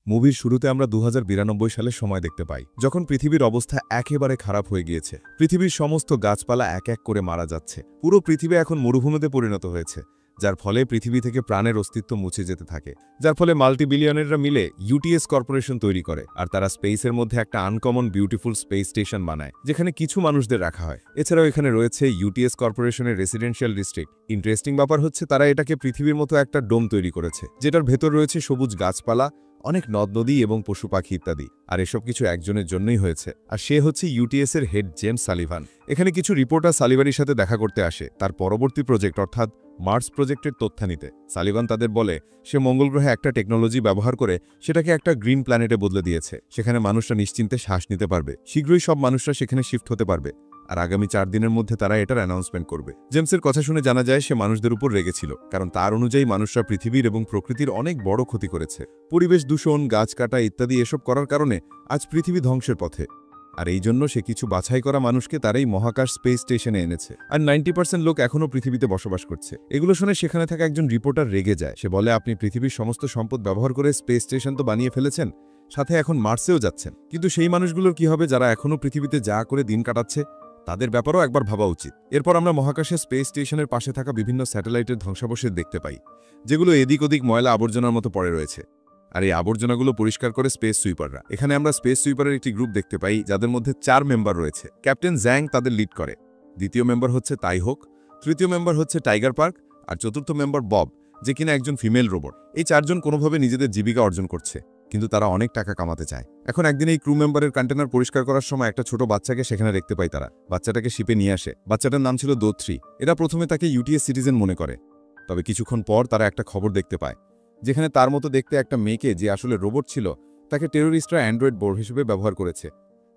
মুভির শুরুতে আমরা 2092 সালের সময় দেখতে পাই, যখন পৃথিবীর অবস্থা একেবারে খারাপ হয়ে গিয়েছে। পৃথিবীর সমস্ত গাছপালা এক এক করে মারা যাচ্ছে। পুরো পৃথিবী এখন মরুভূমিতে পরিণত হয়েছে, যার ফলে পৃথিবী থেকে প্রাণের অস্তিত্ব মুছে যেতে থাকে। যার ফলে মাল্টিবিলিয়নেররা মিলে ইউটিএস কর্পোরেশন তৈরি করে, আর তারা স্পেসের মধ্যে একটা আনকমন বিউটিফুল স্পেস স্টেশন বানায়, যেখানে কিছু মানুষদের রাখা হয়। এছাড়াও এখানে রয়েছে ইউটিএস কর্পোরেশনের রেসিডেন্সিয়াল ডিস্ট্রিক্ট। ইন্টারেস্টিং ব্যাপার হচ্ছে, তারা এটাকে পৃথিবীর মতো একটা ডোম তৈরি করেছে, যেটার ভেতর রয়েছে সবুজ গাছপালা, অনেক নদ নদী এবং পশু পাখি ইত্যাদি। আর এসব কিছু একজনের জন্যই হয়েছে, আর সে হচ্ছে ইউটিএস এর হেড জেমস সালিভান। এখানে কিছু রিপোর্টার সালিভানের সাথে দেখা করতে আসে তার পরবর্তী প্রজেক্ট অর্থাৎ মার্স প্রজেক্টের তথ্য নিতে। সালিভান তাদের বলে সে মঙ্গল গ্রহে একটা টেকনোলজি ব্যবহার করে সেটাকে একটা গ্রিন প্ল্যানেটে বদলে দিয়েছে, সেখানে মানুষরা নিশ্চিন্তে শ্বাস নিতে পারবে। শীঘ্রই সব মানুষরা সেখানে শিফট হতে পারবে, আর আগামী 4 দিনের মধ্যে তারা এটার অ্যানাউন্সমেন্ট করবে। জেমসের কথা শুনে জানা যায় সে মানুষদের উপর রেগেছিল, কারণ তার অনুযায়ী মানুষরা পৃথিবীর এবং প্রকৃতির অনেক বড় ক্ষতি করেছে। পরিবেশ দূষণ, গাছ কাটা ইত্যাদি এসব করার কারণে আজ পৃথিবী ধ্বংসের পথে। আর এই জন্য সে কিছু বাছাই করা মানুষকে তার এই মহাকাশ স্পেস স্টেশনে এনেছে, আর 90% লোক এখনও পৃথিবীতে বসবাস করছে। এগুলো শুনে সেখানে থাকা একজন রিপোর্টার রেগে যায়। সে বলে, আপনি পৃথিবীর সমস্ত সম্পদ ব্যবহার করে স্পেস স্টেশন তো বানিয়ে ফেলেছেন, সাথে এখন মার্সেও যাচ্ছেন, কিন্তু সেই মানুষগুলোর কি হবে যারা এখনও পৃথিবীতে যা করে দিন কাটাচ্ছে? তাদের ব্যাপারেও একবার ভাবা উচিত। এরপর আমরা মহাকাশে স্পেস স্টেশনের পাশে থাকা বিভিন্ন স্যাটেলাইটের ধ্বংসাবশেষ দেখতে পাই, যেগুলো এদিক ওদিক ময়লা আবর্জনার মতো পড়ে রয়েছে। আর এই আবর্জনাগুলো পরিষ্কার করে স্পেস সুইপাররা। এখানে আমরা স্পেস সুইপারের একটি গ্রুপ দেখতে পাই, যাদের মধ্যে 4 মেম্বার রয়েছে। ক্যাপ্টেন জ্যাং তাদের লিড করে, দ্বিতীয় মেম্বার হচ্ছে তাইহোক, তৃতীয় মেম্বার হচ্ছে টাইগার পার্ক, আর চতুর্থ মেম্বার বব, যে কিনা একজন ফিমেল রোবট। এই 4 জন কোনোভাবে নিজেদের জীবিকা অর্জন করছে, কিন্তু তারা অনেক টাকা কামাতে চায়। এখন একদিন এই ক্রু মেম্বারের কন্টেনার পরিষ্কার করার সময় একটা ছোট বাচ্চাকে সেখানে দেখতে পাই তারা। বাচ্চাটাকে শিপে নিয়ে আসে। বাচ্চাটার নাম ছিল দোত্রি। এরা প্রথমে তাকে ইউটিএস সিটিজেন মনে করে, তবে কিছুক্ষণ পর তারা একটা খবর দেখতে পায়, যেখানে তার মতো দেখতে একটা মেয়েকে, যে আসলে রোবট ছিল, তাকে টেরোরিস্টরা অ্যান্ড্রয়েড বোর্ড হিসেবে ব্যবহার করেছে,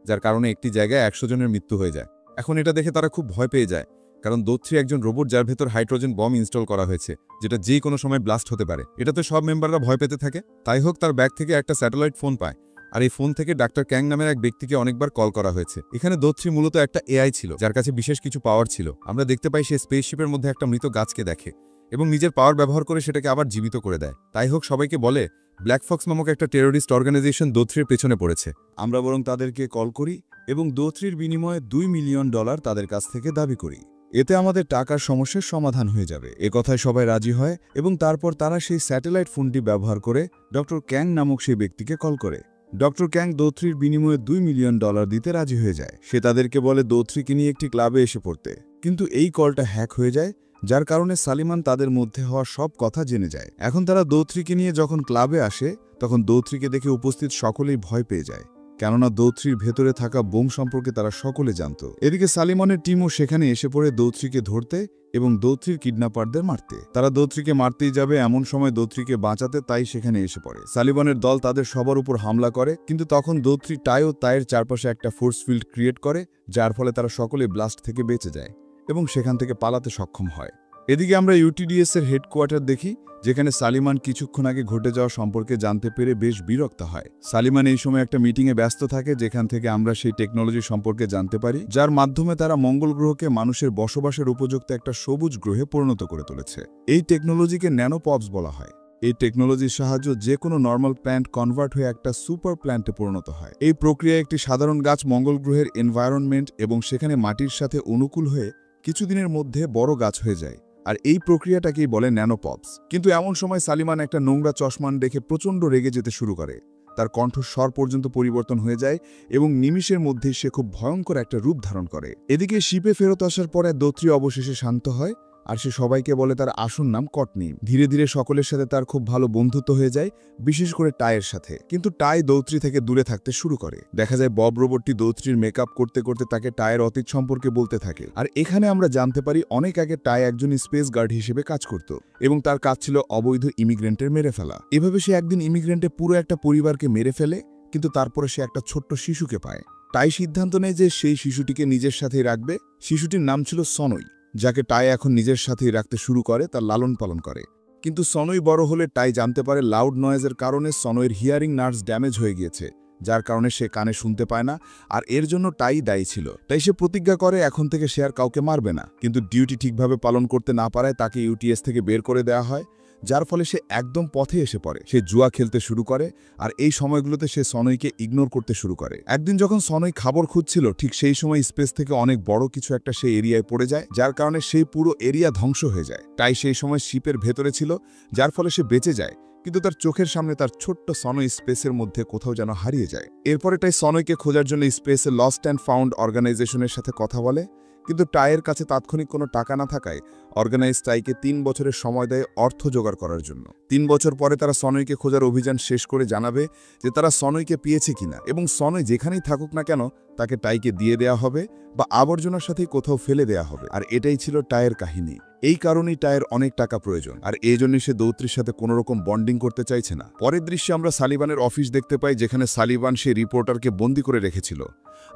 যার কারণে একটি জায়গায় 100 জনের মৃত্যু হয়ে যায়। এখন এটা দেখে তারা খুব ভয় পেয়ে যায়, কারণ দোত্রি একজন রোবট যার ভেতর হাইড্রোজেন বম ইনস্টল করা হয়েছে, যেটা যে কোনো সময় ব্লাস্ট হতে পারে। এটাতে সব মেম্বাররা ভয় পেতে থাকে। তাই হোক তার ব্যাগ থেকে একটা স্যাটেলাইট ফোন পায়, আর এই ফোন থেকে ডাক্তার ক্যাং নামের এক ব্যক্তিকে অনেকবার কল করা হয়েছে। এখানে দোত্রি মূলত একটা এআই ছিল, যার কাছে বিশেষ কিছু পাওয়ার ছিল। আমরা দেখতে পাই সে স্পেসশিপের মধ্যে একটা মৃত গাছকে দেখে এবং নিজের পাওয়ার ব্যবহার করে সেটাকে আবার জীবিত করে দেয়। তাই হোক সবাইকে বলে ব্ল্যাক ফক্স নামক একটা টেরোরিস্ট অর্গানাইজেশন দোত্রির পেছনে পড়েছে, আমরা বরং তাদেরকে কল করি এবং দোত্রির বিনিময়ে $2 মিলিয়ন তাদের কাছ থেকে দাবি করি। এতে আমাদের টাকার সমস্যার সমাধান হয়ে যাবে। কথায় সবাই রাজি হয় এবং তারপর তারা সেই স্যাটেলাইট ফোনটি ব্যবহার করে ডক্টর ক্যাং নামক সেই ব্যক্তিকে কল করে। ডক্টর ক্যাং দোত্রির বিনিময়ে $2 মিলিয়ন দিতে রাজি হয়ে যায়। সে তাদেরকে বলে দোত্রিকে নিয়ে একটি ক্লাবে এসে পড়তে, কিন্তু এই কলটা হ্যাক হয়ে যায়, যার কারণে সালিমান তাদের মধ্যে হওয়া সব কথা জেনে যায়। এখন তারা দোত্রিকে নিয়ে যখন ক্লাবে আসে, তখন দোত্রিকে দেখে উপস্থিত সকলেই ভয় পেয়ে যায়, কেননা দোত্রির ভেতরে থাকা বোম সম্পর্কে তারা সকলে জানত। এদিকে সালিমানের টিমও সেখানে এসে পড়ে দোত্রিকে ধরতে এবং দোত্রির কিডন্যাপারদের মারতে। তারা দোত্রিকে মারতেই যাবে, এমন সময় দোত্রিকে বাঁচাতে তাই সেখানে এসে পড়ে। সালিবানের দল তাদের সবার উপর হামলা করে, কিন্তু তখন দোত্রি টাই ও তাইয়ের চারপাশে একটা ফোর্স ফিল্ড ক্রিয়েট করে, যার ফলে তারা সকলে ব্লাস্ট থেকে বেঁচে যায় এবং সেখান থেকে পালাতে সক্ষম হয়। এদিকে আমরা ইউটিডিএস এর হেডকোয়ার্টার দেখি, যেখানে সালিমান কিছুক্ষণ আগে ঘটে যাওয়া সম্পর্কে জানতে পেরে বেশ বিরক্ত হয়। সালিমান এই সময় একটা মিটিংয়ে ব্যস্ত থাকে, যেখান থেকে আমরা সেই টেকনোলজি সম্পর্কে জানতে পারি, যার মাধ্যমে তারা মঙ্গল গ্রহকে মানুষের বসবাসের উপযুক্ত একটা সবুজ গ্রহে পরিণত করে তুলেছে। এই টেকনোলজিকে ন্যানোপপস বলা হয়। এই টেকনোলজির সাহায্যে যে কোনো নর্মাল প্ল্যান্ট কনভার্ট হয়ে একটা সুপার প্ল্যান্টে পরিণত হয়। এই প্রক্রিয়ায় একটি সাধারণ গাছ মঙ্গল গ্রহের এনভায়রনমেন্ট এবং সেখানে মাটির সাথে অনুকূল হয়ে কিছুদিনের মধ্যে বড় গাছ হয়ে যায়, আর এই প্রক্রিয়াটাকেই বলে ন্যানোপপস। কিন্তু এমন সময় সালিমান একটা নোংরা চশমান দেখে প্রচণ্ড রেগে যেতে শুরু করে। তার কণ্ঠস্বর পর্যন্ত পরিবর্তন হয়ে যায় এবং নিমিষের মধ্যেই সে খুব ভয়ঙ্কর একটা রূপ ধারণ করে। এদিকে শিপে ফেরত আসার পরে দোত্রি অবশেষে শান্ত হয়, আর সে সবাইকে বলে তার আসল নাম কটনি। ধীরে ধীরে সকলের সাথে তার খুব ভালো বন্ধুত্ব হয়ে যায়, বিশেষ করে টাইয়ের সাথে। কিন্তু টাই দৌত্রি থেকে দূরে থাকতে শুরু করে। দেখা যায় বব রোবটটি দৌত্রির মেকআপ করতে করতে তাকে টাইয়ের অতীত সম্পর্কে বলতে থাকে, আর এখানে আমরা জানতে পারি অনেক আগে টাই একজন স্পেস গার্ড হিসেবে কাজ করত এবং তার কাজ ছিল অবৈধ ইমিগ্রেন্টের মেরে ফেলা। এভাবে সে একদিন ইমিগ্রেন্টে পুরো একটা পরিবারকে মেরে ফেলে, কিন্তু তারপরে সে একটা ছোট্ট শিশুকে পায়। টাই সিদ্ধান্ত নেয় যে সেই শিশুটিকে নিজের সাথেই রাখবে। শিশুটির নাম ছিল সনই, যাকে টাই এখন নিজের সাথেই রাখতে শুরু করে, তার লালন পালন করে। কিন্তু সনই বড় হলে টাই জানতে পারে লাউড নয়েজের কারণে সনইয়ের হিয়ারিং নার্ভস ড্যামেজ হয়ে গিয়েছে, যার কারণে সে কানে শুনতে পায় না, আর এর জন্য টাই দায়ী ছিল। তাই সে প্রতিজ্ঞা করে এখন থেকে সে আর কাউকে মারবে না। কিন্তু ডিউটি ঠিকভাবে পালন করতে না পারায় তাকে ইউটিএস থেকে বের করে দেওয়া হয়। যার ফলে সে একদম পথে এসে পড়ে। সে জুয়া খেলতে শুরু করে, আর এই সময়গুলোতে সে সনয়কে ইগনোর করতে শুরু করে। একদিন যখন সনয় খাবার খুঁজছিল, ঠিক সেই সময় স্পেস থেকে অনেক বড় কিছু একটা সেই এরিয়ায় পড়ে যায়, যার কারণে সেই পুরো এরিয়া ধ্বংস হয়ে যায়। তাই সেই সময় শিপের ভেতরে ছিল, যার ফলে সে বেঁচে যায়, কিন্তু তার চোখের সামনে তার ছোট্ট সনয় স্পেসের মধ্যে কোথাও যেন হারিয়ে যায়। এরপরে টাই সনয়কে খোঁজার জন্য স্পেসে লস্ট অ্যান্ড ফাউন্ড অর্গানাইজেশনের সাথে কথা বলে, কিন্তু টাইয়ের কাছে তাৎক্ষণিক কোনো টাকা না থাকায় অর্গানাইজ টাইকে 3 বছরের সময় দেয় অর্থ জোগাড় করার জন্য। 3 বছর পরে তারা সনয়কে খোঁজার অভিযান শেষ করে জানাবে যে তারা সনয়কে পেয়েছে কিনা, এবং সনয় যেখানেই থাকুক না কেন তাকে টাইকে দিয়ে দেয়া হবে বা আবর্জনার সাথেই কোথাও ফেলে দেয়া হবে। আর এটাই ছিল টাইয়ের কাহিনী। এই কারণেই টাইয়ের অনেক টাকা প্রয়োজন, আর এই জন্যই সে দৌত্রির সাথে কোনো রকম বন্ডিং করতে চাইছে না। পরের দৃশ্যে আমরা সালিবানের অফিস দেখতে পাই, যেখানে সালিবান সেই রিপোর্টারকে বন্দি করে রেখেছিল।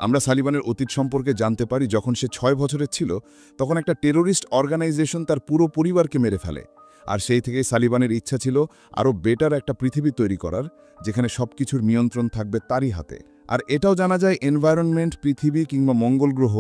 আমরা সালিবানের অতীত সম্পর্কে জানতে পারি, যখন সে 6 বছরের ছিল তখন একটা টেরোরিস্ট অর্গানাইজেশন তার পুরো পরিবারকে মেরে ফেলে। আর সেই থেকেই সালিবানের ইচ্ছা ছিল আরও বেটার একটা পৃথিবী তৈরি করার, যেখানে সবকিছুর নিয়ন্ত্রণ থাকবে তারই হাতে। আর এটাও জানা যায় এনভায়রনমেন্ট, পৃথিবী কিংবা মঙ্গল গ্রহ,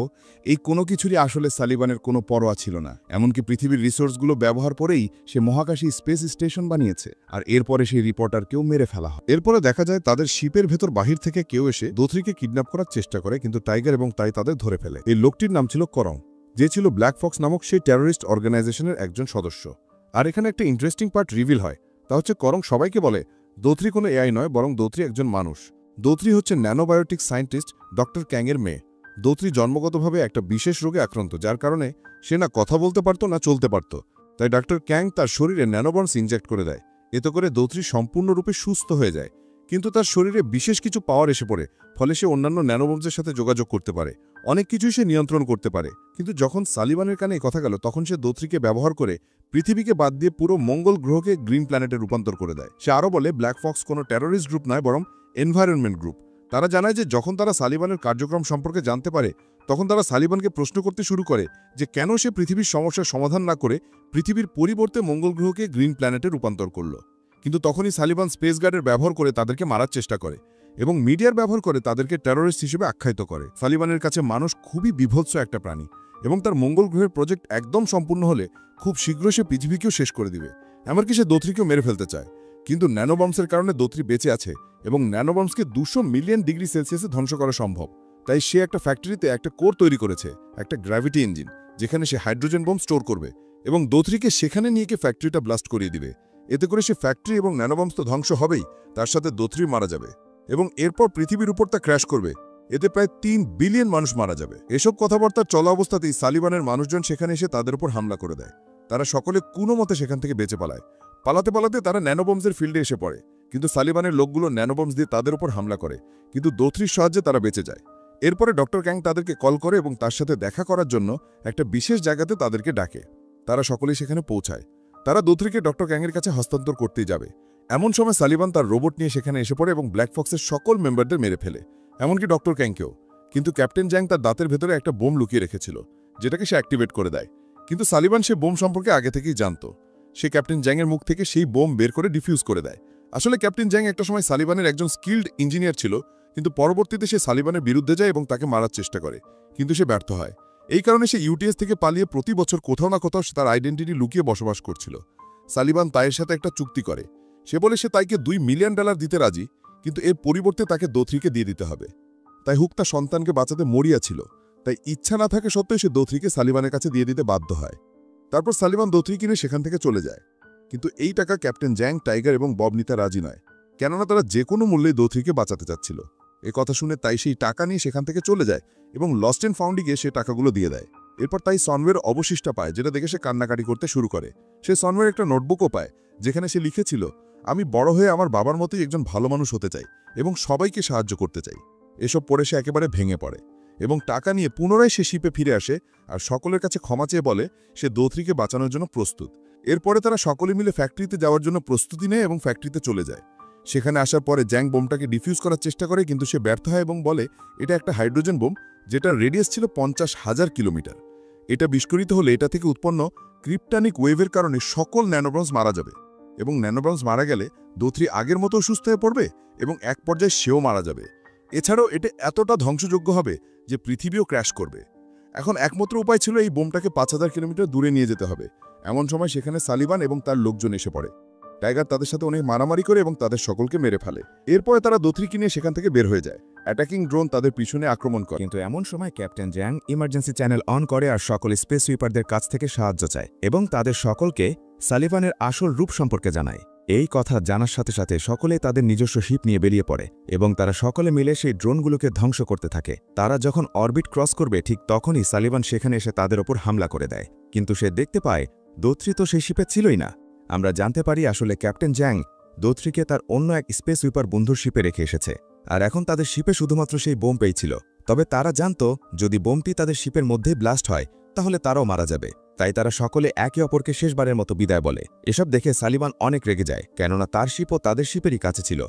এই কোনো কিছুরই আসলে সালিবানের কোনো পরোয়া ছিল না। এমনকি পৃথিবীর রিসোর্সগুলো ব্যবহার করেই সে মহাকাশী স্পেস স্টেশন বানিয়েছে। আর এরপরে সেই রিপোর্টারকেও মেরে ফেলা হয়। এরপরে দেখা যায় তাদের শিপের ভেতর বাহির থেকে কেউ এসে দোথরিকে কিডন্যাপ করার চেষ্টা করে, কিন্তু টাইগার এবং তাই তাদের ধরে ফেলে। এই লোকটির নাম ছিল করং, যে ছিল ব্ল্যাক ফক্স নামক সেই টেরোরিস্ট অর্গানাইজেশনের একজন সদস্য। আর এখানে একটা ইন্টারেস্টিং পার্ট রিভিল হয়, তা হচ্ছে করং সবাইকে বলে দোথরি কোনো এআই নয়, বরং দোথরি একজন মানুষ। দোথরি হচ্ছে ন্যানোবায়োটিক সায়েন্টিস্ট ডক্টর ক্যাংয়ের মেয়ে। দোথরি জন্মগতভাবে একটা বিশেষ রোগে আক্রান্ত, যার কারণে সে না কথা বলতে পারত না চলতে পারত। তাই ডক্টর ক্যাং তার শরীরে ন্যানোবন্ডস ইনজেক্ট করে দেয়। এতে করে দোথরি সম্পূর্ণরূপে সুস্থ হয়ে যায়, কিন্তু তার শরীরে বিশেষ কিছু পাওয়ার এসে পড়ে, ফলে সে অন্যান্য ন্যানোবন্ডসের সাথে যোগাযোগ করতে পারে, অনেক কিছুই সে নিয়ন্ত্রণ করতে পারে। কিন্তু যখন সালিবানের কানে এই কথা গেল, তখন সে দোথরিকে ব্যবহার করে পৃথিবীকে বাদ দিয়ে পুরো মঙ্গল গ্রহকে গ্রিন প্ল্যানেটে রূপান্তর করে দেয়। সে আরও বলে ব্ল্যাক ফক্স কোনো টেরোরিস্ট গ্রুপ নয়, বরং এনভায়রনমেন্ট গ্রুপ। তারা জানায় যে যখন তারা সালিবানের কার্যক্রম সম্পর্কে জানতে পারে, তখন তারা সালিবানকে প্রশ্ন করতে শুরু করে যে কেন সে পৃথিবীর সমস্যার সমাধান না করে পৃথিবীর পরিবর্তে মঙ্গল গ্রহকে গ্রিন প্ল্যানেটে রূপান্তর করল। কিন্তু তখনই সালিবান স্পেস গার্ডের ব্যবহার করে তাদেরকে মারার চেষ্টা করে এবং মিডিয়ার ব্যবহার করে তাদেরকে টেরোরিস্ট হিসেবে আখ্যায়িত করে। সালিবানের কাছে মানুষ খুবই বিভৎস একটা প্রাণী, এবং তার মঙ্গল গ্রহের প্রজেক্ট একদম সম্পূর্ণ হলে খুব শীঘ্র সে পৃথিবীকেও শেষ করে দিবে। এমনকি সে দোথরিকেও মেরে ফেলতে চায়, কিন্তু ন্যানোবম্বসের কারণে দোথরি বেঁচে আছে এবং ন্যানোবম্বসকে 200 মিলিয়ন ডিগ্রি সেলসিয়াসে ধ্বংস করা সম্ভব। তাই সে একটা ফ্যাক্টরিতে একটা কোর তৈরি করেছে, একটা গ্র্যাভিটি ইঞ্জিন, যেখানে সে হাইড্রোজেন বোম স্টোর করবে এবং দোথরিকে সেখানে নিয়ে গিয়ে ফ্যাক্টরিটা ব্লাস্ট করিয়ে দিবে। এতে করে সে ফ্যাক্টরি এবং ন্যানোবম্বস তো ধ্বংস হবেই, তার সাথে দোথরি মারা যাবে এবং এরপর পৃথিবীর উপর তা ক্র্যাশ করবে। এতে প্রায় 3 বিলিয়ন মানুষ মারা যাবে। এসব কথাবার্তার চলা অবস্থাতেই সালিবানের মানুষজন সেখানে এসে তাদের উপর হামলা করে দেয়। তারা সকলে কোনো মতে সেখান থেকে বেঁচে পালায়। পালাতে পালাতে তারা ন্যানোবম্বসের ফিল্ডে এসে পড়ে, কিন্তু সালিবানের লোকগুলো ন্যানোবম্বস দিয়ে তাদের উপর হামলা করে, কিন্তু দোথরির সাহায্যে তারা বেঁচে যায়। এরপরে ডক্টর ক্যাং তাদেরকে কল করে এবং তার সাথে দেখা করার জন্য একটা বিশেষ জায়গাতে তাদেরকে ডাকে। তারা সকলেই সেখানে পৌঁছায়। তারা দোথরিকে ডক্টর ক্যাংয়ের কাছে হস্তান্তর করতেই যাবে। এমন সময় সালিবান তার রোবট নিয়ে সেখানে এসে পড়ে এবং ব্ল্যাক ফক্সের সকল মেম্বারদের মেরে ফেলে, এমনকি ডক্টর ক্যাংকেও। কিন্তু ক্যাপ্টেন জ্যাং তার দাঁতের ভেতরে একটা বোম লুকিয়ে রেখেছিল, যেটাকে সে অ্যাক্টিভেট করে দেয়। কিন্তু সালিবান সে বোম সম্পর্কে আগে থেকেই জানত। সে ক্যাপ্টেন জ্যাংয়ের মুখ থেকে সেই বোম বের করে ডিফিউজ করে দেয়। আসলে ক্যাপ্টেন জ্যাং একটা সময় সালিবানের একজন স্কিল্ড ইঞ্জিনিয়ার ছিল, কিন্তু পরবর্তীতে সে সালিবানের বিরুদ্ধে যায় এবং তাকে মারার চেষ্টা করে, কিন্তু সে ব্যর্থ হয়। এই কারণে সে ইউটিএস থেকে পালিয়ে প্রতি বছর কোথাও না কোথাও তার আইডেন্টিটি লুকিয়ে বসবাস করছিল। সালিবান তাইয়ের সাথে একটা চুক্তি করে। সে বলে সে তাইকে $2 মিলিয়ন দিতে রাজি, কিন্তু এর পরিবর্তে তাকে দোথরিকে দিয়ে দিতে হবে। তাই হুক তার সন্তানকে বাঁচাতে মরিয়া ছিল, তাই ইচ্ছা না থাকে সত্ত্বেও সে দোথরিকে সালিবানের কাছে দিয়ে দিতে বাধ্য হয়। তারপর সালিবান দোথরি কিনে সেখান থেকে চলে যায়, কিন্তু এই টাকা ক্যাপ্টেন জ্যাং, টাইগার এবং বব নিতে রাজি নয়, কেননা তারা যে কোনো মূল্যেই দোথরিকে বাঁচাতে চাচ্ছিল। এ কথা শুনে তাই সেই টাকা নিয়ে সেখান থেকে চলে যায় এবং লস্ট এন্ড ফাউন্ডে গিয়ে সে টাকাগুলো দিয়ে দেয়। এরপর তাই সনওয়ের অবশিষ্টা পায়, যেটা দেখে সে কান্নাকাটি করতে শুরু করে। সে সনওয়ের একটা নোটবুকও পায়, যেখানে সে লিখেছিল, আমি বড় হয়ে আমার বাবার মতোই একজন ভালো মানুষ হতে চাই এবং সবাইকে সাহায্য করতে চাই। এসব পড়ে সে একেবারে ভেঙে পড়ে এবং টাকা নিয়ে পুনরায় সে শিপে ফিরে আসে আর সকলের কাছে ক্ষমা চেয়ে বলে সে দোথরিকে বাঁচানোর জন্য প্রস্তুত। এরপরে তারা সকলে মিলে ফ্যাক্টরিতে যাওয়ার জন্য প্রস্তুতি নেয় এবং ফ্যাক্টরিতে চলে যায়। সেখানে আসার পরে জ্যাং বোমটাকে ডিফিউজ করার চেষ্টা করে, কিন্তু সে ব্যর্থ হয় এবং বলে এটা একটা হাইড্রোজেন বোম, যেটার রেডিয়াস ছিল 50,000 কিলোমিটার। এটা বিস্ফোরিত হলে এটা থেকে উৎপন্ন ক্রিপ্টানিক ওয়েভের কারণে সকল ন্যানোবম্বস মারা যাবে, এবং ন্যানোবম্বস মারা গেলে দোথরি আগের মতো সুস্থ হয়ে পড়বে এবং এক পর্যায়ে সেও মারা যাবে। এছাড়াও এটা এতটা ধ্বংসযোগ্য হবে যে পৃথিবীও ক্র্যাশ করবে। এখন একমাত্র উপায় ছিল এই বোমটাকে 5,000 কিলোমিটার দূরে নিয়ে যেতে হবে, এমন সময় সেখানে সালিভান এবং তার লোকজন এসে পড়ে। টাইগার তাদের সাথে অনেক মারামারি করে এবং তাদের সকলকে মেরে ফেলে। এরপরে তারা দোথরিকে নিয়ে সেখান থেকে বের হয়ে যায়। অ্যাটাকিং ড্রোন তাদের পিছনে আক্রমণ করে। কিন্তু এমন সময় captain Jung emergency channel on করে আর সকল স্পেস সুইপারদের কাছ থেকে সাহায্য চায় এবং তাদের সকলকে সালিভানের আসল রূপ সম্পর্কে জানায়। এই কথা জানার সাথে সাথে সকলে তাদের নিজস্ব শিপ নিয়ে বেরিয়ে পড়ে এবং তারা সকলে মিলে সেই ড্রোনগুলোকে ধ্বংস করতে থাকে। তারা যখন অরবিট ক্রস করবে ঠিক তখনই সালিভান সেখানে এসে তাদের ওপর হামলা করে দেয়, কিন্তু সে দেখতে পায় দোথরি তো সেই শিপে ছিলই না। আমরা জানতে পারি আসলে ক্যাপ্টেন জ্যাং দোথরিকে তার অন্য এক স্পেস সুইপার বন্ধুর শিপে রেখে এসেছে, আর এখন তাদের শিপে শুধুমাত্র সেই বোম পেয়েছিল। তবে তারা জানত যদি বোমটি তাদের শিপের মধ্যেই ব্লাস্ট হয় তাহলে তারাও মারা যাবে, তাই তারা সকলে একে অপরকে শেষবারের মতো বিদায় বলে। এসব দেখে সালিভান অনেক রেগে যায়, কেননা তার শিপও তাদের শিপেরই কাছে ছিল,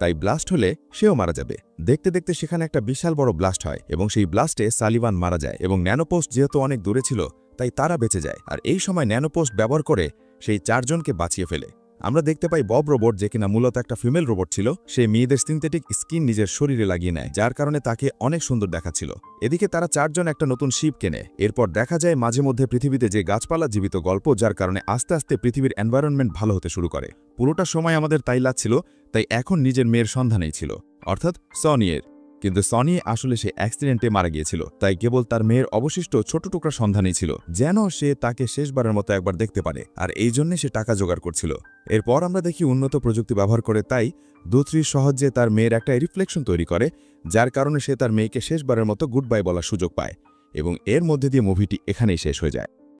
তাই ব্লাস্ট হলে সেও মারা যাবে। দেখতে দেখতে সেখানে একটা বিশাল বড় ব্লাস্ট হয় এবং সেই ব্লাস্টে সালিভান মারা যায় এবং ন্যানোপোস্ট যেহেতু অনেক দূরে ছিল তাই তারা বেঁচে যায়। আর এই সময় ন্যানোপোস্ট ব্যবহার করে সেই 4 জনকে বাঁচিয়ে ফেলে। আমরা দেখতে পাই বব রোবট, যে কিনা মূলত একটা ফিমেল রোবট ছিল, সে মেয়েদের সিনথেটিক স্কিন নিজের শরীরে লাগিয়ে নেয়, যার কারণে তাকে অনেক সুন্দর দেখাচ্ছিল। এদিকে তারা 4 জন একটা নতুন শিপ কেনে। এরপর দেখা যায় মাঝে মধ্যে পৃথিবীতে যে গাছপালা জীবিত গল্প, যার কারণে আস্তে আস্তে পৃথিবীর এনভায়রনমেন্ট ভালো হতে শুরু করে। পুরোটা সময় আমাদের তাই লাগছিল, তাই এখন নিজের মেয়ের সন্ধানেই ছিল, অর্থাৎ সনিয়ের। কিন্তু সনি আসলে সে অ্যাক্সিডেন্টে মারা গিয়েছিল, তাই কেবল তার মেয়ের অবশিষ্ট ছোট টুকরা সন্ধানই ছিল, যেন সে তাকে শেষবারের মতো একবার দেখতে পারে, আর এই জন্যে সে টাকা জোগাড় করছিল। এরপর আমরা দেখি উন্নত প্রযুক্তি ব্যবহার করে তাই দোথরি সহজে তার মেয়ের একটা রিফ্লেকশন তৈরি করে, যার কারণে সে তার মেয়েকে শেষবারের মতো গুড বাই বলার সুযোগ পায় এবং এর মধ্যে দিয়ে মুভিটি এখানেই শেষ হয়ে যায়।